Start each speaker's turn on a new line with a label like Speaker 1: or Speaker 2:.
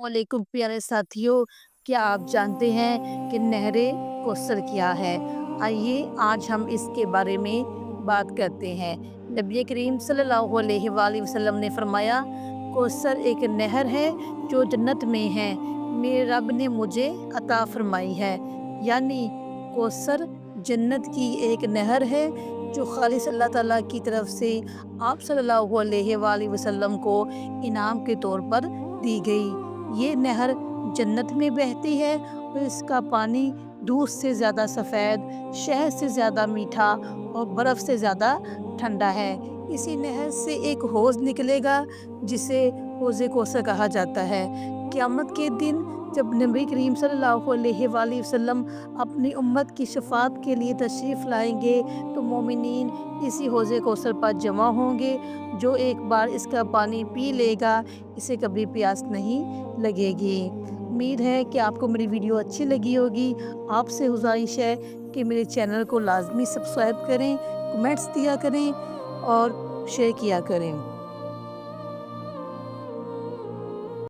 Speaker 1: वालेकुम प्यारे साथियों, क्या आप जानते हैं कि नहरे कौसर क्या है? आइए आज हम इसके बारे में बात करते हैं। नबी करीम सल्लल्लाहु अलैहि वसल्लम ने फरमाया, कौसर एक नहर है जो जन्नत में है, मेरे रब ने मुझे अता फरमाई है। यानी कौसर जन्नत की एक नहर है जो खालिस अल्लाह ताला की तरफ से आप सल्लल्लाहु अलैहि वसल्लम को इनाम के तौर पर दी गई। ये नहर जन्नत में बहती है और इसका पानी दूध से ज़्यादा सफ़ेद, शहद से ज़्यादा मीठा और बर्फ़ से ज़्यादा ठंडा है। इसी नहर से एक हौज़ निकलेगा जिसे हौज़े कौसर कहा जाता है। क़यामत के दिन जब नबी करीम सल्लल्लाहु अलैहि वसल्लम अपनी उम्मत की शफ़ाअत के लिए तशरीफ़ लाएँगे तो मोमिनीन इसी हौज़े कौसर पर जमा होंगे। जो एक बार इसका पानी पी लेगा, इसे कभी प्यास नहीं लगेगी। उम्मीद है कि आपको मेरी वीडियो अच्छी लगी होगी। आपसे गुज़ारिश है कि मेरे चैनल को लाज़मी सब्सक्राइब करें, कमेंट्स दिया करें और शेयर किया करें।